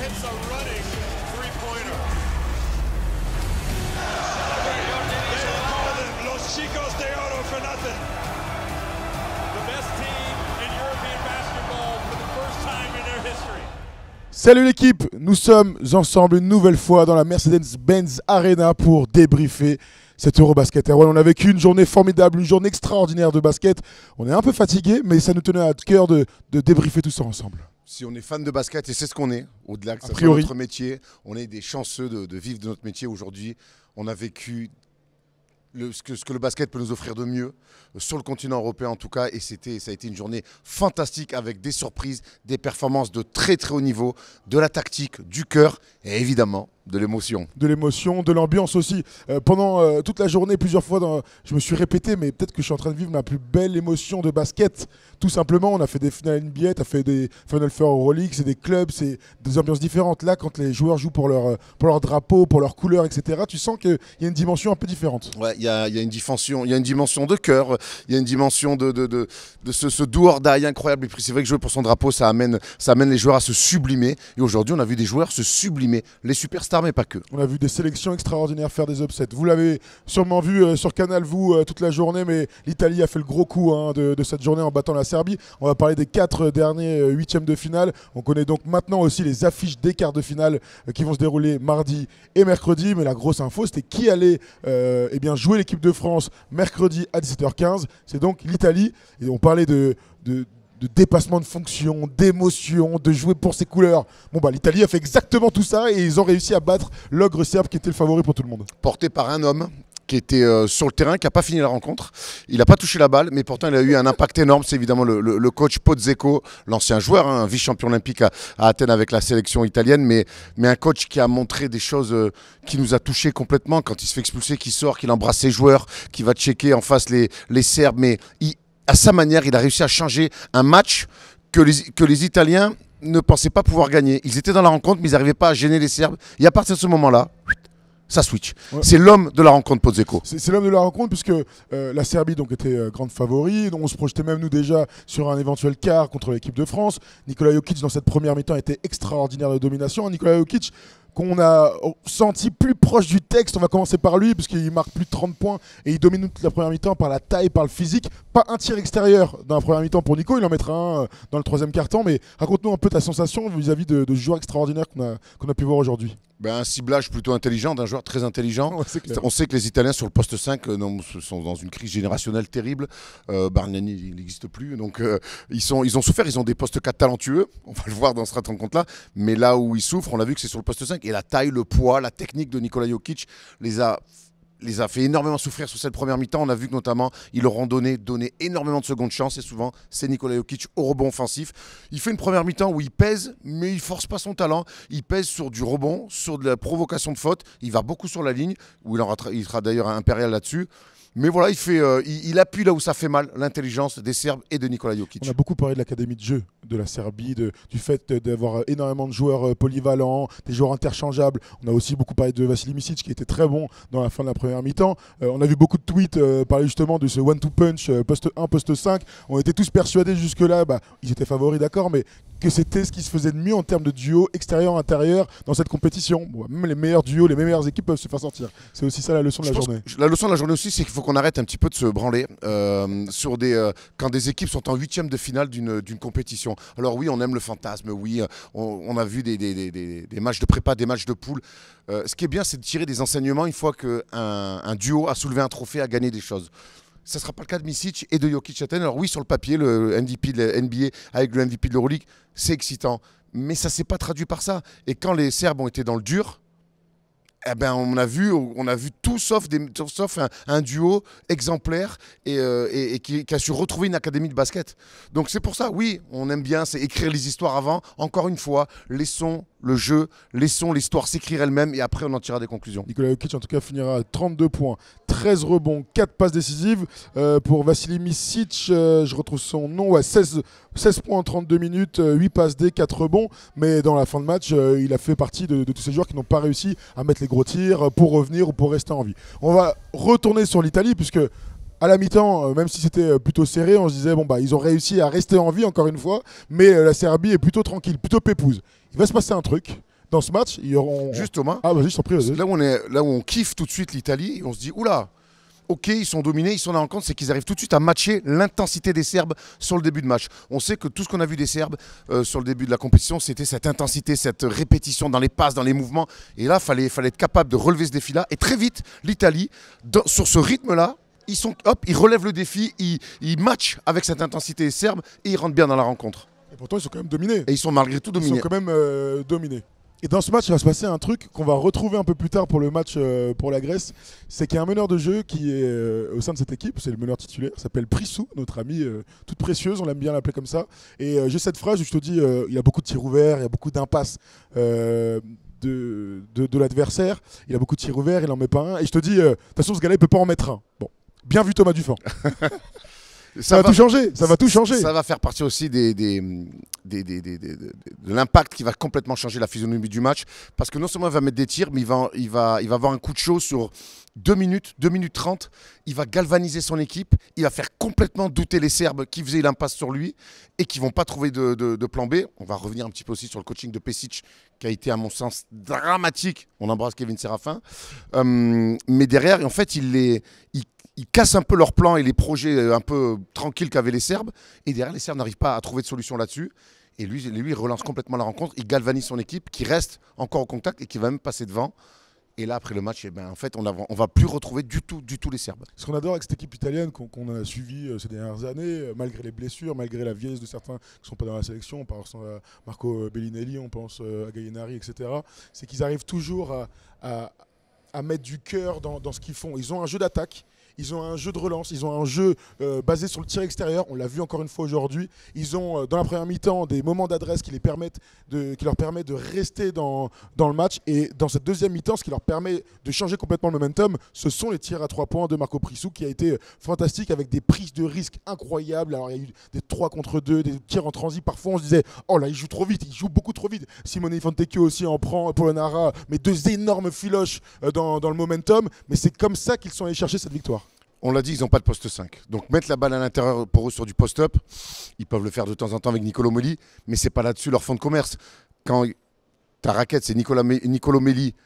hits a running three-pointer. They call them Los Chicos de Oro for nothing. The best team in European basketball for the first time in their history. Salut l'équipe, nous sommes ensemble une nouvelle fois dans la Mercedes-Benz Arena pour débriefer cet Eurobasket. On a vécu une journée formidable, une journée extraordinaire de basket. On est un peu fatigué, mais ça nous tenait à cœur de débriefer tout ça ensemble. Si on est fan de basket, et c'est ce qu'on est, au-delà que ça soit notre métier, on est des chanceux de vivre de notre métier aujourd'hui. On a vécu ce que le basket peut nous offrir de mieux, sur le continent européen en tout cas, et ça a été une journée fantastique avec des surprises, des performances de très très haut niveau, de la tactique, du cœur et évidemment de l'émotion. De l'émotion, de l'ambiance aussi. Pendant toute la journée, plusieurs fois, je me suis répété, mais peut-être que je suis en train de vivre ma plus belle émotion de basket. Tout simplement, on a fait des finales NBA, tu as fait des Final Four Euroleague, c'est des clubs, c'est des ambiances différentes. Là, quand les joueurs jouent pour leur drapeau, pour leur couleur, etc., tu sens qu'il y a une dimension un peu différente. Ouais, il y a une dimension de cœur, il y a une dimension de ce do or die incroyable. Et puis c'est vrai que jouer pour son drapeau, ça amène les joueurs à se sublimer. Et aujourd'hui, on a vu des joueurs se sublimer, les superstars, mais pas que. On a vu des sélections extraordinaires faire des upsets. Vous l'avez sûrement vu sur Canal, toute la journée, mais l'Italie a fait le gros coup de cette journée en battant la Serbie. On va parler des 4 derniers huitièmes de finale. On connaît donc maintenant aussi les affiches des quarts de finale qui vont se dérouler mardi et mercredi. Mais la grosse info, c'était qui allait jouer l'équipe de France mercredi à 17h15. C'est donc l'Italie. Et on parlait de dépassement de fonction, d'émotion, de jouer pour ses couleurs. L'Italie a fait exactement tout ça et ils ont réussi à battre l'ogre serbe qui était le favori pour tout le monde. Porté par un homme qui était sur le terrain, qui n'a pas fini la rencontre. Il n'a pas touché la balle, mais pourtant il a eu un impact énorme. C'est évidemment le coach Pozzecco, l'ancien joueur, un vice-champion olympique à Athènes avec la sélection italienne, mais un coach qui a montré des choses qui nous a touchés complètement. Quand il se fait expulser, qu'il sort, qu'il embrasse ses joueurs, qu'il va checker en face les Serbes, mais à sa manière, il a réussi à changer un match que les Italiens ne pensaient pas pouvoir gagner. Ils étaient dans la rencontre, mais ils n'arrivaient pas à gêner les Serbes. Et à partir de ce moment-là, ça switch. Ouais. C'est l'homme de la rencontre, Pozzecco. C'est l'homme de la rencontre puisque la Serbie donc, était grande favori. On se projetait même nous déjà sur un éventuel quart contre l'équipe de France. Nikola Jokic dans cette première mi-temps était extraordinaire de domination. Nikola Jokic qu'on a senti plus proche du texte, on va commencer par lui puisqu'il marque plus de 30 points et il domine toute la première mi-temps par la taille, par le physique. Pas un tir extérieur dans la première mi-temps pour Nico, il en mettra un dans le troisième quart-temps. Mais raconte-nous un peu ta sensation vis-à-vis de ce joueur extraordinaire qu'on a pu voir aujourd'hui. Un ciblage plutôt intelligent, d'un joueur très intelligent. Ouais, on sait que les Italiens sur le poste 5 sont dans une crise générationnelle terrible. Bargnani, il n'existe plus. Donc ils ont souffert, ils ont des postes 4 talentueux. On va le voir dans cette rencontre-là. Mais là où ils souffrent, on a vu que c'est sur le poste 5. Et la taille, le poids, la technique de Nikola Jokic les a fait énormément souffrir sur cette première mi-temps. On a vu que notamment, ils leur ont donné énormément de secondes chances. Et souvent, c'est Nikola Jokic au rebond offensif. Il fait une première mi-temps où il pèse, mais il ne force pas son talent. Il pèse sur du rebond, sur de la provocation de faute. Il va beaucoup sur la ligne, où il sera d'ailleurs impérial là-dessus. Mais voilà, il appuie là où ça fait mal, l'intelligence des Serbes et de Nikola Jokic. On a beaucoup parlé de l'académie de jeu de la Serbie, du fait d'avoir énormément de joueurs polyvalents, des joueurs interchangeables. On a aussi beaucoup parlé de Vassili Micic qui était très bon dans la fin de la première mi-temps. On a vu beaucoup de tweets parler justement de ce one-two punch, poste 1, poste 5. On était tous persuadés jusque-là, ils étaient favoris d'accord, mais que c'était ce qui se faisait de mieux en termes de duo extérieur-intérieur dans cette compétition. Même les meilleurs duos, les meilleures équipes peuvent se faire sortir. C'est aussi ça la leçon de la journée. La leçon de la journée aussi, c'est qu'il faut qu'on arrête un petit peu de se branler quand des équipes sont en huitième de finale d'une compétition. Alors oui, on aime le fantasme, oui, on a vu des matchs de prépa, des matchs de poule. Ce qui est bien, c'est de tirer des enseignements une fois qu'un duo a soulevé un trophée, a gagné des choses. Ça ne sera pas le cas de Micic et de Jokic. Alors oui, sur le papier, le MVP de la NBA avec le MVP de l'Euroleague, c'est excitant. Mais ça ne s'est pas traduit par ça. Et quand les Serbes ont été dans le dur, on a vu tout sauf un duo exemplaire et qui a su retrouver une académie de basket. Donc c'est pour ça, oui, on aime bien, c'est écrire les histoires avant. Encore une fois, laissons le jeu, laissons l'histoire s'écrire elle-même et après on en tirera des conclusions. Nikola Jokic en tout cas finira à 32 points, 13 rebonds, 4 passes décisives. Pour Vassili Micic, je retrouve son nom, 16 points en 32 minutes, 8 passes D, 4 rebonds. Mais dans la fin de match, il a fait partie de tous ces joueurs qui n'ont pas réussi à mettre les gros tirs pour revenir ou pour rester en vie. On va retourner sur l'Italie puisque à la mi-temps, même si c'était plutôt serré, on se disait ils ont réussi à rester en vie encore une fois, mais la Serbie est plutôt tranquille, plutôt pépouse. Il va se passer un truc, dans ce match, il y aura... Juste Thomas, Ah vas-y, je t'en prie, vas-y. là où on kiffe tout de suite l'Italie, on se dit oula, ok, ils sont dominés, ils sont dans la rencontre, c'est qu'ils arrivent tout de suite à matcher l'intensité des Serbes sur le début de match. On sait que tout ce qu'on a vu des Serbes sur le début de la compétition, c'était cette intensité, cette répétition dans les passes, dans les mouvements. Et là, fallait être capable de relever ce défi-là. Et très vite, l'Italie, sur ce rythme-là, ils relèvent le défi, ils matchent avec cette intensité serbe et ils rentrent bien dans la rencontre. Et pourtant, ils sont quand même dominés. Et ils sont malgré tout dominés. Ils sont quand même dominés. Et dans ce match, il va se passer un truc qu'on va retrouver un peu plus tard pour le match pour la Grèce. C'est qu'il y a un meneur de jeu qui est au sein de cette équipe. C'est le meneur titulaire. Il s'appelle Prissou, notre ami toute précieuse. On l'aime bien l'appeler comme ça. Et j'ai cette phrase où je te dis il y a beaucoup de tirs ouverts, il y a beaucoup d'impasses de l'adversaire. Il a beaucoup de tirs ouverts, il n'en met pas un. Et je te dis, de toute façon, ce gars-là, il ne peut pas en mettre un. Bon, bien vu Thomas Dufort. Ça va tout changer. Ça va tout changer. Ça va faire partie aussi de l'impact qui va complètement changer la physionomie du match. Parce que non seulement il va mettre des tirs, mais il va avoir un coup de chaud sur 2 minutes 30. Il va galvaniser son équipe. Il va faire complètement douter les Serbes qui faisaient l'impasse sur lui et qui ne vont pas trouver de plan B. On va revenir un petit peu aussi sur le coaching de Pesic qui a été à mon sens dramatique. On embrasse Kevin Séraphin. Mais derrière, en fait, il casse un peu leur plan et les projets un peu tranquilles qu'avaient les Serbes. Et derrière, les Serbes n'arrivent pas à trouver de solution là-dessus. Et lui, il relance complètement la rencontre. Il galvanise son équipe qui reste encore au contact et qui va même passer devant. Et là, après le match, en fait, on ne va plus retrouver du tout les Serbes. Ce qu'on adore avec cette équipe italienne qu'on a suivie ces dernières années, malgré les blessures, malgré la vieillesse de certains qui ne sont pas dans la sélection, on pense à Marco Bellinelli, on pense à Gallinari, etc., c'est qu'ils arrivent toujours à mettre du cœur dans ce qu'ils font. Ils ont un jeu d'attaque. Ils ont un jeu de relance, ils ont un jeu basé sur le tir extérieur, on l'a vu encore une fois aujourd'hui. Ils ont dans la première mi-temps des moments d'adresse qui leur permettent de rester dans le match. Et dans cette deuxième mi-temps, ce qui leur permet de changer complètement le momentum, ce sont les tirs à 3 points de Marco Prissou qui a été fantastique avec des prises de risque incroyables. Alors il y a eu des 3 contre 2, des tirs en transit. Parfois on se disait, oh là il joue trop vite, il joue beaucoup trop vite. Simone Fontecchio aussi en prend, Polonara, mais 2 énormes filoches dans le momentum. Mais c'est comme ça qu'ils sont allés chercher cette victoire. On l'a dit, ils n'ont pas de poste 5. Donc mettre la balle à l'intérieur pour eux sur du post-up, ils peuvent le faire de temps en temps avec Nicolo Melli, mais ce n'est pas là-dessus leur fond de commerce. Quand ta raquette, c'est Nicolo Melli,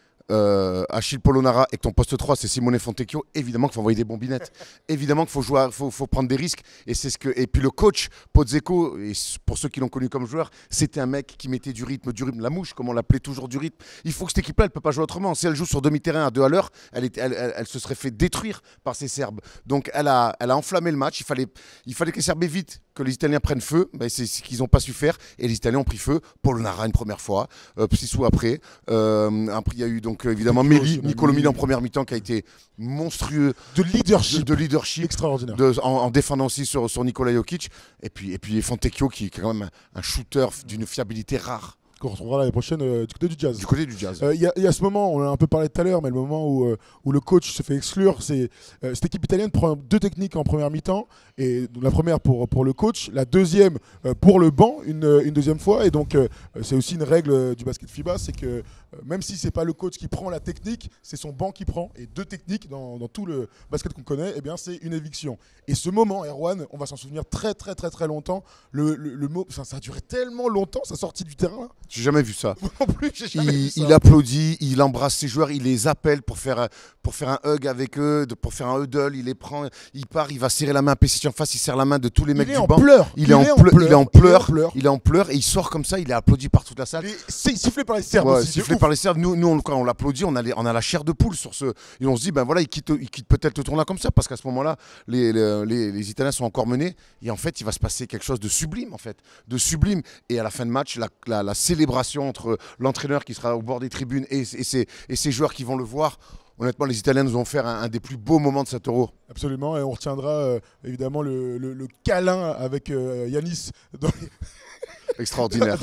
Achille Polonara et que ton poste 3 c'est Simone Fontecchio, évidemment qu'il faut envoyer des bombinettes, évidemment qu'il faut jouer, faut prendre des risques et puis le coach Pozzecco, et pour ceux qui l'ont connu comme joueur, c'était un mec qui mettait du rythme, la mouche comme on l'appelait toujours du rythme. Il faut que cette équipe-là, elle peut pas jouer autrement. Si elle joue sur demi-terrain à 2 à l'heure, elle se serait fait détruire par ces Serbes. Donc elle a enflammé le match. Il fallait que les Serbes évitent que les Italiens prennent feu. Ben, c'est ce qu'ils n'ont pas su faire et les Italiens ont pris feu. Polonara une première fois, Prissou après. Après il y a eu donc évidemment Melli, Nicolo Melli en première mi-temps qui a été monstrueux de leadership extraordinaire en défendant aussi sur Nikola Jokic et puis Fontecchio qui est quand même un shooter d'une fiabilité rare. Qu'on retrouvera l'année prochaine du côté du Jazz. Du côté du Jazz. Il y a ce moment, on en a un peu parlé tout à l'heure, mais le moment où le coach se fait exclure, c'est cette équipe italienne prend 2 techniques en première mi-temps, et la première pour le coach, la deuxième pour le banc une deuxième fois, et donc c'est aussi une règle du basket FIBA, c'est que même si c'est pas le coach qui prend la technique, c'est son banc qui prend, et 2 techniques dans tout le basket qu'on connaît, eh bien c'est une éviction. Et ce moment, Erwan, on va s'en souvenir très très très très longtemps. Ça a duré tellement longtemps, sa sortie du terrain là. J'ai jamais vu ça. Non plus, j'ai jamais vu ça. Il applaudit, il embrasse ses joueurs, il les appelle pour faire un hug avec eux, pour faire un huddle, il les prend, il part, il va serrer la main à Pesic en face, il serre la main de tous les mecs du banc. Il est en pleurs et il sort comme ça, il est applaudi par toute la salle. C'est sifflé par les Serbes. Ouais, sifflé par les Serbes. Nous quand on l'applaudit, on a la chair de poule sur ce et on se dit ben voilà, il quitte peut-être le tournoi comme ça parce qu'à ce moment-là, les Italiens sont encore menés et en fait, il va se passer quelque chose de sublime et à la fin de match, la célébration entre l'entraîneur qui sera au bord des tribunes et ses joueurs qui vont le voir. Honnêtement, les Italiens nous ont fait un des plus beaux moments de cet Euro. Absolument, et on retiendra évidemment le câlin avec Yanis extraordinaire.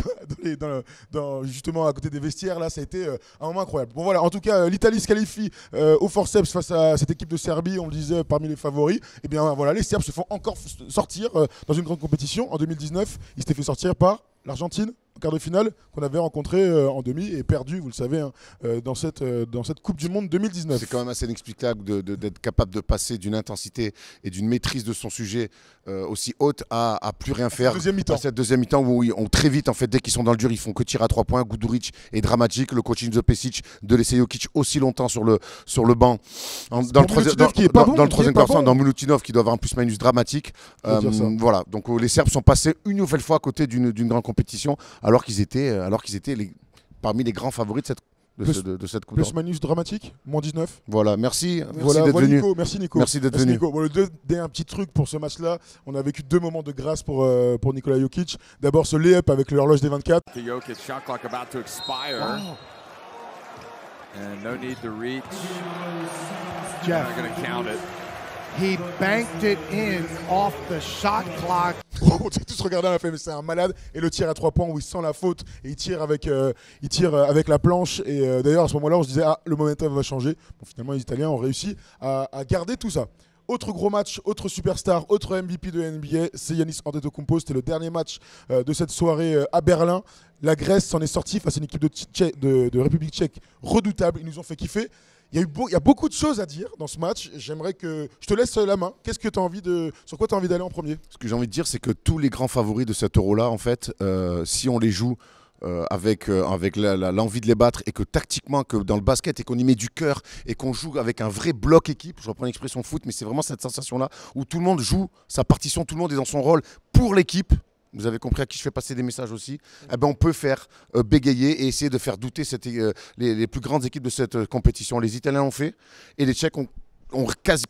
Justement à côté des vestiaires, là ça a été un moment incroyable. Bon voilà, en tout cas l'Italie se qualifie au forceps face à cette équipe de Serbie, on le disait parmi les favoris. Et bien voilà, les Serbes se font encore sortir dans une grande compétition. En 2019, ils s'étaient fait sortir par l'Argentine. quart de finale qu'on avait rencontré en demi et perdu, vous le savez, hein, dans cette Coupe du Monde 2019. C'est quand même assez inexplicable d'être capable de passer d'une intensité et d'une maîtrise de son sujet aussi haute à plus rien faire. Cette deuxième mi-temps où très vite, en fait, dès qu'ils sont dans le dur, ils font que tirer à 3 points. Guduric est dramatique. Le coaching de Pesic de laisser Jokic aussi longtemps sur le banc. Dans le troisième quart-temps, dans Milutinov qui doit avoir un plus-minus dramatique. Voilà. Donc les Serbes sont passés une nouvelle fois à côté d'une grande compétition alors qu'ils étaient parmi les grands favoris de cette Coupe. Plus-minus dramatique, moins 19. Voilà, merci d'être venu. Merci Nico. Merci d'être venu. Bon, un petit truc pour ce match-là. On a vécu 2 moments de grâce pour Nikola Jokic. D'abord ce lay-up avec l'horloge des 24. Jokic, shot clock about to expire. Oh. And no need to reach. Jeff, I'm not going to count it. He banked it in off the shot clock. On s'est tous regardé, on a fait mais c'est un malade. Et le tir à 3 points où il sent la faute et il tire avec la planche. Et d'ailleurs à ce moment-là on se disait le momentum va changer. Bon, finalement les Italiens ont réussi à garder tout ça. Autre gros match, autre superstar, autre MVP de NBA, c'est Giannis Antetokounmpo. C'était le dernier match de cette soirée à Berlin. La Grèce s'en est sortie face à une équipe de République tchèque redoutable. Ils nous ont fait kiffer. Il y a beaucoup de choses à dire dans ce match. J'aimerais que je te laisse la main. Qu'est-ce que tu as envie sur quoi tu as envie d'aller en premier? Ce que j'ai envie de dire, c'est que tous les grands favoris de cet Euro-là, en fait, si on les joue avec l'envie de les battre et que tactiquement, que dans le basket et qu'on y met du cœur et qu'on joue avec un vrai bloc équipe, je reprends l'expression foot, mais c'est vraiment cette sensation-là où tout le monde joue sa partition, tout le monde est dans son rôle pour l'équipe. Vous avez compris à qui je fais passer des messages aussi. Eh ben, on peut faire bégayer et essayer de faire douter les plus grandes équipes de cette compétition. Les Italiens l'ont fait et les Tchèques ont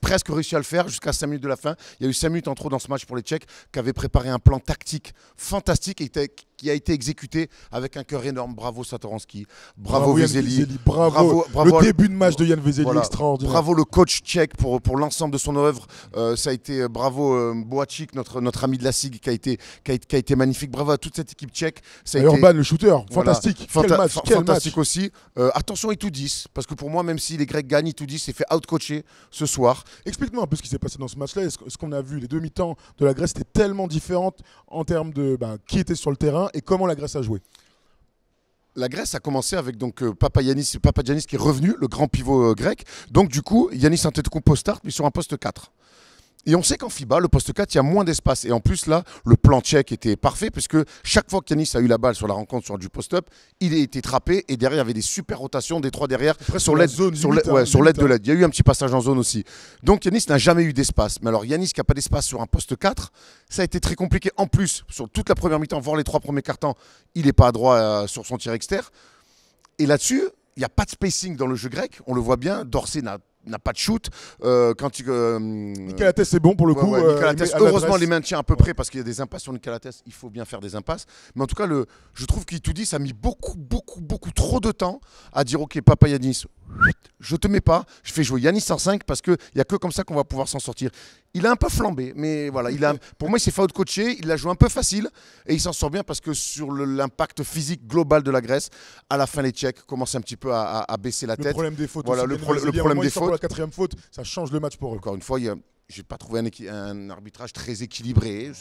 presque réussi à le faire jusqu'à 5 minutes de la fin. Il y a eu 5 minutes en trop dans ce match pour les Tchèques qui avaient préparé un plan tactique fantastique et qui a été exécuté avec un cœur énorme. Bravo Satoransky, bravo Vesely, bravo le début de match de Jan Vesely, extraordinaire. Bravo le coach tchèque pour l'ensemble de son œuvre. Ça a été bravo Boacic, notre ami de la SIG qui a été magnifique. Bravo à toute cette équipe tchèque. Urban le shooter, fantastique. Quel match, fantastique aussi. Attention Itoudis, parce que pour moi, même si les Grecs gagnent, Itoudis s'est fait outcoacher ce soir. Explique-nous un peu ce qui s'est passé dans ce match-là. Ce qu'on a vu, les 2 mi-temps de la Grèce étaient tellement différentes en termes de qui était sur le terrain et comment la Grèce a joué. La Grèce a commencé avec Papagiannis qui est revenu, le grand pivot grec. Donc du coup, Giannis Antetokounmpo start, mais sur un poste 4. Et on sait qu'en FIBA, le poste 4, il y a moins d'espace. Et en plus, là, le plan tchèque était parfait puisque chaque fois qu'Yanis a eu la balle sur la rencontre sur du post-up, il a été trappé et derrière, il y avait des super rotations des 3 derrière sur l'aide de l'aide. Il y a eu un petit passage en zone aussi. Donc Yanis n'a jamais eu d'espace. Mais alors Yanis qui n'a pas d'espace sur un poste 4, ça a été très compliqué. En plus, sur toute la première mi-temps, voire les 3 premiers quarts-temps, il n'est pas adroit sur son tir externe. Et là-dessus, il n'y a pas de spacing dans le jeu grec. On le voit bien, Dorsey n'a pas de shoot. Nicolates c'est bon pour le coup. Nicolates, heureusement, les maintient à peu près parce qu'il y a des impasses sur Nicolates. Il faut bien faire des impasses. Mais en tout cas, je trouve qu'Itoudis ça a mis beaucoup trop de temps à dire ok, Papagiannis, je te mets pas. Je fais jouer Giannis en 5 parce qu'il n'y a que comme ça qu'on va pouvoir s'en sortir. Il a un peu flambé, mais voilà. Pour moi, il s'est fait out-coacher. Il l'a joué un peu facile et il s'en sort bien parce que sur l'impact physique global de la Grèce, à la fin, les Tchèques commencent un petit peu à baisser la tête. Le problème des fautes. Voilà, le problème des fautes. Pour la 4e faute, ça change le match pour eux. Encore une fois, j'ai pas trouvé un arbitrage très équilibré.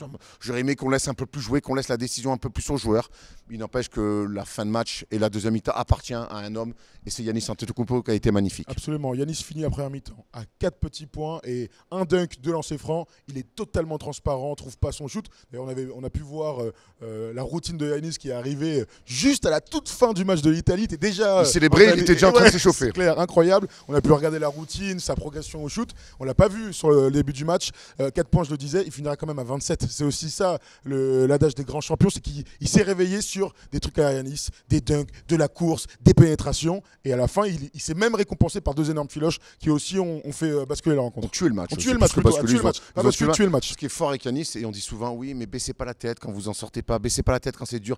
J'aurais aimé qu'on laisse un peu plus jouer, qu'on laisse la décision un peu plus aux joueurs. Il n'empêche que la fin de match et la deuxième mi-temps appartient à un homme et c'est Giannis Antetokounmpo qui a été magnifique. Absolument. Giannis finit après un mi-temps à 4 petits points et un dunk de lancer franc. Il est totalement transparent, trouve pas son shoot. D'ailleurs, on a pu voir la routine de Giannis qui est arrivée juste à la toute fin du match de l'Italie. Il était déjà célébré, il était déjà en train de s'échauffer. C'est clair, incroyable. On a pu regarder la routine, sa progression au shoot. On l'a pas vu sur le début du match. 4 points, je le disais, il finira quand même à 27. C'est aussi ça l'adage des grands champions, c'est qu'il s'est réveillé sur des trucs à Giannis, des dunks, de la course, des pénétrations. Et à la fin, il s'est même récompensé par 2 énormes filoches qui aussi ont fait basculer la rencontre. On tué le match. On tué le match. Tué le match. Ce qui est fort avec Giannis, et on dit souvent, oui, mais baissez pas la tête quand vous en sortez pas, baissez pas la tête quand c'est dur.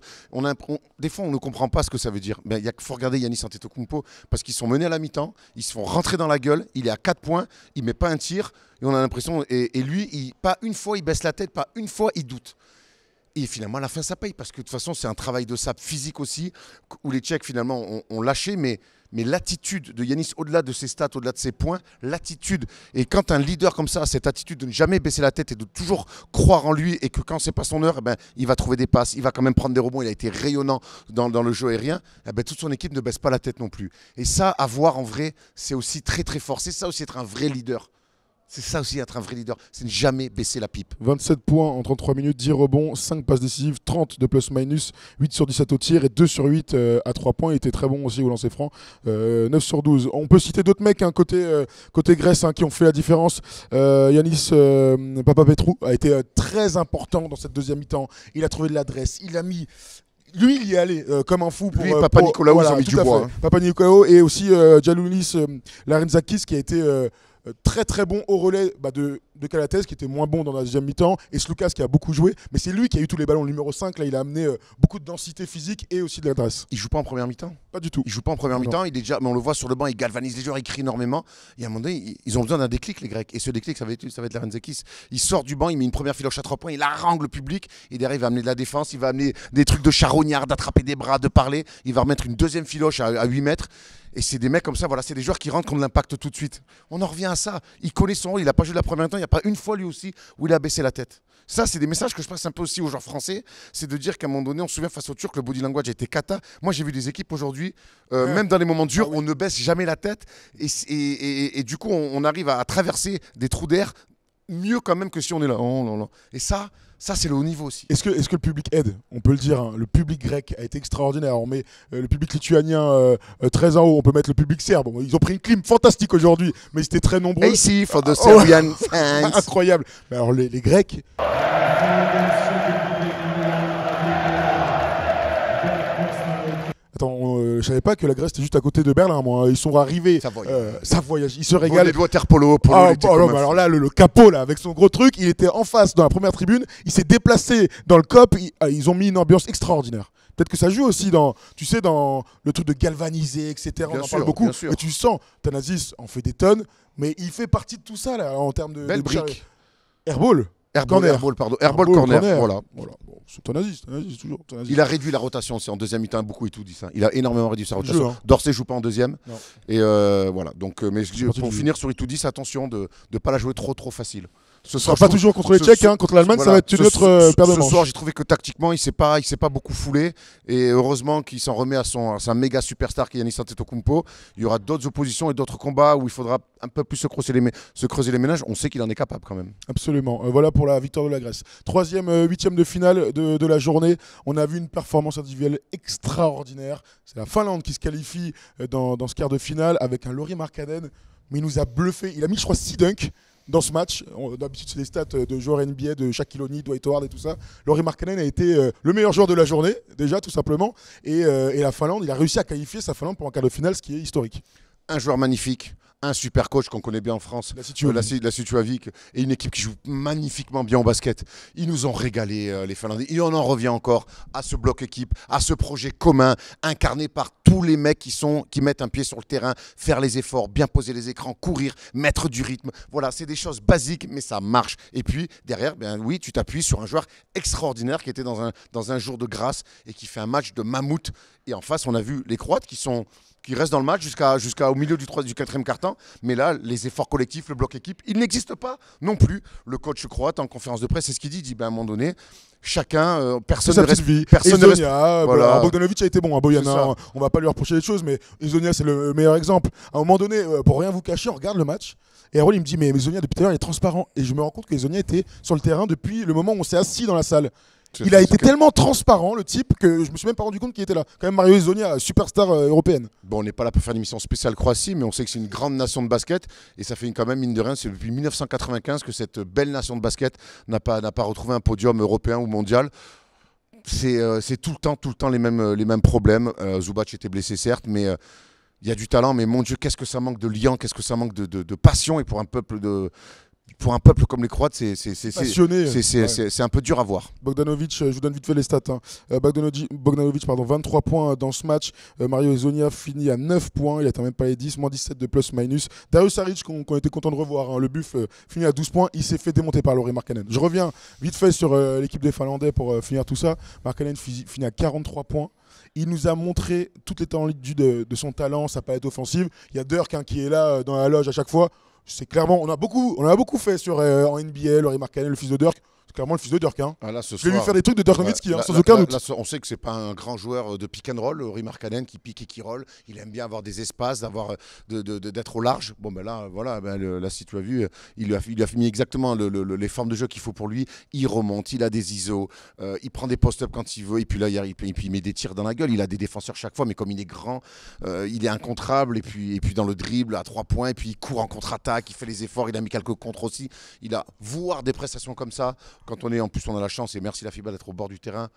Des fois, on ne comprend pas ce que ça veut dire. Mais il faut regarder Giannis Antetokounmpo parce qu'ils sont menés à la mi-temps, ils se font rentrer dans la gueule, il est à 4 points, il met pas un tir. Et on a l'impression, et lui, pas une fois il baisse la tête, pas une fois il doute. Et finalement, à la fin, ça paye, parce que de toute façon, c'est un travail de sape physique aussi, où les Tchèques, finalement, ont lâché, mais Mais l'attitude de Yanis, au-delà de ses stats, au-delà de ses points, l'attitude. Et quand un leader comme ça a cette attitude de ne jamais baisser la tête et de toujours croire en lui, et que quand c'est pas son heure, eh ben, il va trouver des passes, il va quand même prendre des rebonds, il a été rayonnant dans le jeu aérien, eh ben, toute son équipe ne baisse pas la tête non plus. Et ça, à voir en vrai, c'est aussi très très fort. C'est ça aussi être un vrai leader. C'est ça aussi être un vrai leader, c'est ne jamais baisser la pipe. 27 points en 33 minutes, 10 rebonds, 5 passes décisives, 30 de plus-minus, 8 sur 17 au tir et 2 sur 8 à 3 points. Il était très bon aussi au lancer franc, 9 sur 12. On peut citer d'autres mecs côté Grèce qui ont fait la différence. Yanis Papapetrou a été très important dans cette deuxième mi-temps. Il a trouvé de l'adresse, il a mis... Lui, il y est allé comme un fou pour... Lui, Papanikolaou, ils ont mis du bois. Papanikolaou et aussi Gianlunis Larenzakis qui a été... très très bon au relais de Calates qui était moins bon dans la deuxième mi-temps et Sloukas qui a beaucoup joué, mais c'est lui qui a eu tous les ballons. Le numéro 5, là, il a amené beaucoup de densité physique et aussi de l'adresse. Il joue pas en première mi-temps? Pas du tout. Il joue pas en première mi-temps, il est déjà, mais on le voit sur le banc, il galvanise les joueurs, il crie énormément. Et à un moment donné, ils ont besoin d'un déclic, les Grecs. Et ce déclic, ça va être Larenzakis. Il sort du banc, il met une première filoche à 3 points, il harangue le public et derrière, il va amener de la défense, il va amener des trucs de charognard, d'attraper des bras, de parler. Il va remettre une deuxième filoche à 8 mètres. Et c'est des mecs comme ça, voilà, c'est des joueurs qui rentrent qui ont de l'impact tout de suite. On en revient à ça. Il connaît son rôle, il n'a pas joué la première temps, il n'y a pas une fois lui aussi où il a baissé la tête. Ça, c'est des messages que je passe un peu aussi aux joueurs français. C'est de dire qu'à un moment donné, on se souvient face aux Turcs, le body language a été cata. Moi, j'ai vu des équipes aujourd'hui, même dans les moments durs, on ne baisse jamais la tête. Et du coup, on arrive à traverser des trous d'air mieux quand même que si on est là. Oh, non, non. Et ça c'est le haut niveau aussi. Est-ce que le public aide? On peut le dire, hein. Le public grec a été extraordinaire. On met le public lituanien très en haut, on peut mettre le public serbe. Bon, ils ont pris une clim fantastique aujourd'hui, mais ils étaient très nombreux. Et ici, for the Serbian fans. Incroyable. Mais alors les Grecs... Attends, je savais pas que la Grèce était juste à côté de Berlin, moi. Ils sont arrivés. Ça voyage. Ils se régalent. Les waterpolo. Alors là, le capot, là, avec son gros truc, il était en face dans la première tribune. Il s'est déplacé dans le COP. Ils ont mis une ambiance extraordinaire. Peut-être que ça joue aussi dans le truc de galvaniser, etc. On en parle beaucoup. Et tu sens, Thanasis en fait des tonnes, mais il fait partie de tout ça, là, en termes de... Belle brique. Airball, pardon. Airball corner. Voilà. Bon, c'est Thanasis, toujours. Thanasis. Il a réduit la rotation aussi en deuxième mi-temps, beaucoup et tout dit ça. Il a énormément réduit sa rotation. Hein. Dorsey joue pas en deuxième. Non. Et voilà. Donc, mais pour finir sur Itoudis, attention de ne pas la jouer trop facile. Ce sera pas toujours contre les Tchèques, contre l'Allemagne, voilà, ça va être une autre paire de manches. Ce soir, j'ai trouvé que tactiquement, il s'est pas beaucoup foulé. Et heureusement qu'il s'en remet à sa méga superstar qui est Giannis Antetokounmpo. Il y aura d'autres oppositions et d'autres combats où il faudra un peu plus se creuser les ménages. On sait qu'il en est capable quand même. Absolument. Voilà pour la victoire de la Grèce. Troisième, huitième de finale de la journée. On a vu une performance individuelle extraordinaire. C'est la Finlande qui se qualifie dans ce quart de finale avec un Lauri Markkanen. Mais il nous a bluffé. Il a mis, je crois, 6 dunks dans ce match. D'habitude, c'est les stats de joueurs NBA, de Shaquille O'Neal, Dwight Howard et tout ça. Lauri Markkanen a été le meilleur joueur de la journée, déjà, tout simplement. Et la Finlande, il a réussi à qualifier sa Finlande pour un quart de finale, ce qui est historique. Un joueur magnifique. Un super coach qu'on connaît bien en France, la Situavic, et une équipe qui joue magnifiquement bien au basket. Ils nous ont régalé, les Finlandais. Et on en revient encore à ce bloc équipe, à ce projet commun, incarné par tous les mecs qui mettent un pied sur le terrain, faire les efforts, bien poser les écrans, courir, mettre du rythme. Voilà, c'est des choses basiques, mais ça marche. Et puis, derrière, oui, tu t'appuies sur un joueur extraordinaire qui était dans un jour de grâce et qui fait un match de mammouth. Et en face, on a vu les Croates qui restent dans le match jusqu'au milieu du quatrième quart-temps. Mais là, les efforts collectifs, le bloc équipe, il n'existe pas non plus. Le coach croate, en conférence de presse, c'est ce qu'il dit. Il dit, à un moment donné, chacun, personne ne reste... Voilà. Bogdanovic a été bon, Boyana, on va pas lui reprocher les choses, mais Isonia, c'est le meilleur exemple. À un moment donné, pour rien vous cacher, on regarde le match. Et Errol, il me dit, mais Isonia, depuis tout à l'heure, il est transparent. Et je me rends compte que Isonia était sur le terrain depuis le moment où on s'est assis dans la salle. Il a été tellement transparent, le type, que je me suis même pas rendu compte qu'il était là. Quand même, Mario Isonia, superstar européenne. Bon, on n'est pas là pour faire une émission spéciale Croatie, mais on sait que c'est une grande nation de basket. Et ça fait quand même, mine de rien, c'est depuis 1995 que cette belle nation de basket n'a pas retrouvé un podium européen ou mondial. C'est tout le temps les mêmes problèmes. Zubac était blessé, certes, mais il y a du talent. Mais mon Dieu, qu'est-ce que ça manque de liant, qu'est-ce que ça manque de passion. Et pour un peuple pour un peuple comme les Croates, c'est passionné. un peu dur à voir. Bogdanovic, je vous donne vite fait les stats. Bogdanovic, 23 points dans ce match. Mario Hezonja finit à 9 points. Il atteint même pas les 10, moins 17 de plus-minus. Darius Saric, qu'on était content de revoir. Le Buff finit à 12 points. Il s'est fait démonter par Lauri Markkanen. Je reviens vite fait sur l'équipe des Finlandais pour finir tout ça. Markkanen finit à 43 points. Il nous a montré toute l'étendue de son talent, sa palette offensive. Il y a Dirk qui est là dans la loge à chaque fois. C'est clairement, on a beaucoup fait sur en NBA, Lauri Markkanen, le fils de Dirk. C'est clairement le fils de Dirk. Hein. Ah, là, je vais lui faire des trucs de Dirk Nowitzki, sans aucun doute. Là, on sait que c'est pas un grand joueur de pick and roll, Lauri Markkanen, qui pique et qui roll. Il aime bien avoir des espaces, d'être au large. Bon, ben là, voilà, là, si tu as vu, il lui a mis exactement les formes de jeu qu'il faut pour lui. Il remonte, il a des ISO, il prend des post-up quand il veut, et puis là, il met des tirs dans la gueule. Il a des défenseurs chaque fois, mais comme il est grand, il est incontrable. Et puis dans le dribble à 3 points, et puis il court en contre-attaque, il fait les efforts, il a mis quelques contres aussi. Il a voir des prestations comme ça. Quand on a la chance, et merci la FIBA d'être au bord du terrain.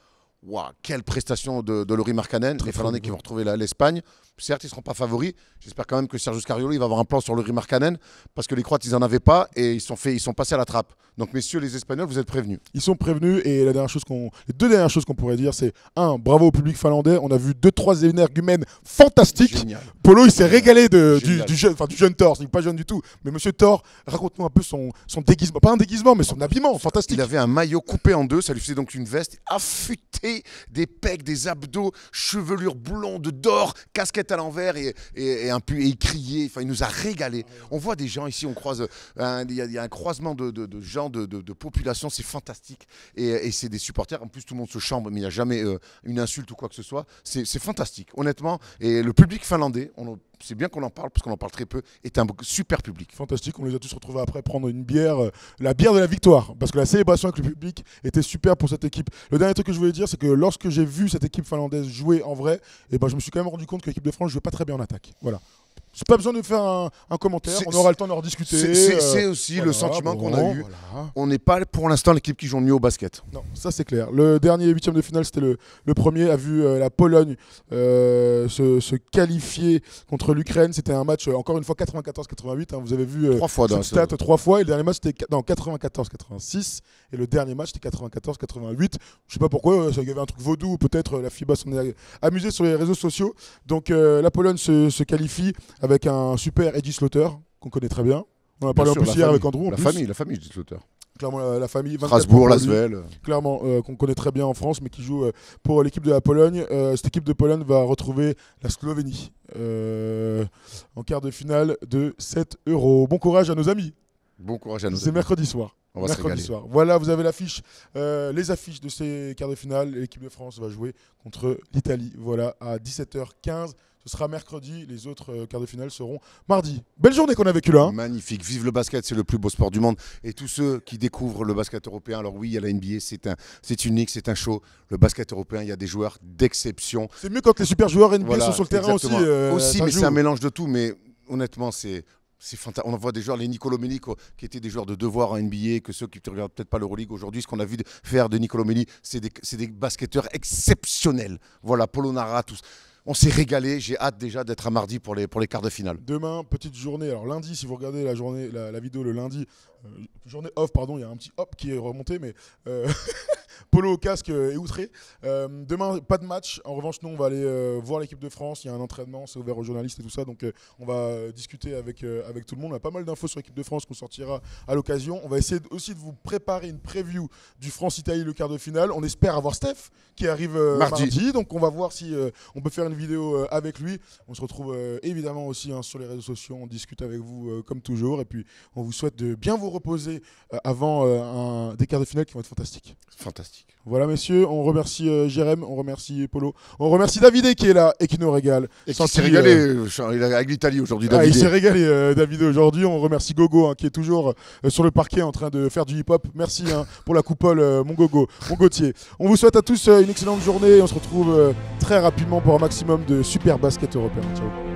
Waouh, quelle prestation de Lauri Markkanen. Les Finlandais qui vont retrouver l'Espagne. Certes, ils ne seront pas favoris. J'espère quand même que Sergiu Scariolo va avoir un plan sur Lauri Markkanen parce que les Croates, ils n'en avaient pas et ils sont passés à la trappe. Donc, messieurs les Espagnols, vous êtes prévenus. Ils sont prévenus et les deux dernières choses qu'on pourrait dire, c'est bravo au public finlandais. On a vu 2-3 énergumènes fantastiques. Génial. Polo, il s'est régalé du jeune Thor. Il n'est pas jeune du tout. Mais monsieur Thor, raconte-nous un peu son déguisement. Pas un déguisement, mais son habillement fantastique. Il avait un maillot coupé en deux. Ça lui faisait donc une veste affûtée, des pecs, des abdos, chevelure blonde d'or, casquette à l'envers et il criait. Enfin, il nous a régalé. On voit des gens ici, on croise. Il y a un croisement de gens, de population. C'est fantastique. Et c'est des supporters. En plus, tout le monde se chambre, mais il n'y a jamais une insulte ou quoi que ce soit. C'est fantastique, honnêtement. Et le public finlandais, c'est bien qu'on en parle parce qu'on en parle très peu, est un super public. Fantastique, on les a tous retrouvés après prendre une bière, la bière de la victoire, parce que la célébration avec le public était super pour cette équipe. Le dernier truc que je voulais dire, c'est que lorsque j'ai vu cette équipe finlandaise jouer en vrai, je me suis quand même rendu compte que l'équipe de France ne jouait pas très bien en attaque. Voilà. C'est pas besoin de faire un commentaire, on aura le temps de rediscuter. C'est aussi le sentiment qu'on a eu. Voilà. On n'est pas pour l'instant l'équipe qui joue mieux au basket. Non, ça c'est clair. Le dernier 8e de finale, c'était le premier, a vu la Pologne se qualifier contre l'Ukraine. C'était un match, encore une fois, 94-88. Vous avez vu 3 fois cette stat 3 fois. Et le dernier match, c'était 94-86. Et le dernier match, c'était 94-88. Je sais pas pourquoi, il y avait un truc vaudou. Peut-être la FIBA s'en est amusée sur les réseaux sociaux. Donc la Pologne se qualifie avec un super Eddie Slaughter qu'on connaît très bien. On en a parlé en plus hier avec Andrew. La famille Eddie Slaughter. Clairement, la famille. Strasbourg, Lasvel. Clairement, qu'on connaît très bien en France, mais qui joue pour l'équipe de la Pologne. Cette équipe de Pologne va retrouver la Slovénie en quart de finale de 7 €. Bon courage à nos amis. Bon courage à nos amis. C'est mercredi soir. On va se régaler. Voilà, vous avez l'affiche, les affiches de ces quarts de finale. L'équipe de France va jouer contre l'Italie. Voilà, à 17h15. Ce sera mercredi, les autres quarts de finale seront mardi. Belle journée qu'on a vécue là. Magnifique, vive le basket, c'est le plus beau sport du monde. Et tous ceux qui découvrent le basket européen, alors oui, il y a la NBA, c'est unique, c'est un show. Le basket européen, il y a des joueurs d'exception. C'est mieux quand les super joueurs NBA sont sur le terrain aussi. Mais c'est un mélange de tout, mais honnêtement, c'est fantastique. On voit des joueurs, les Nicolo Melli, qui étaient des joueurs de devoir en NBA, que ceux qui ne regardent peut-être pas l'Euroleague aujourd'hui, ce qu'on a vu faire de Nicolo Melli, c'est des basketteurs exceptionnels. Voilà, Polonara, tous. On s'est régalé, j'ai hâte déjà d'être à mardi pour les quarts de finale. Demain, petite journée. Alors lundi, si vous regardez la vidéo le lundi, journée off, pardon, il y a un petit hop qui est remonté, mais Polo au casque et outré. Demain, pas de match. En revanche, nous, on va aller voir l'équipe de France. Il y a un entraînement, c'est ouvert aux journalistes et tout ça. Donc, on va discuter avec tout le monde. On a pas mal d'infos sur l'équipe de France qu'on sortira à l'occasion. On va essayer aussi de vous préparer une preview du France-Italie, le quart de finale. On espère avoir Steph qui arrive mardi. Donc, on va voir si on peut faire une vidéo avec lui. On se retrouve évidemment aussi sur les réseaux sociaux. On discute avec vous comme toujours. Et puis, on vous souhaite de bien vous reposer avant des quarts de finale qui vont être fantastiques. Fantastique. Voilà, messieurs, on remercie Jérém, on remercie Polo, on remercie Davidé qui est là et qui nous régale. Et qui s'est régalé avec l'Italie aujourd'hui, Davidé. Il s'est régalé, Davidé, aujourd'hui. On remercie Gogo qui est toujours sur le parquet en train de faire du hip-hop. Merci pour la coupole, mon Gogo, mon Gauthier. On vous souhaite à tous une excellente journée et on se retrouve très rapidement pour un maximum de super basket européen. Ciao.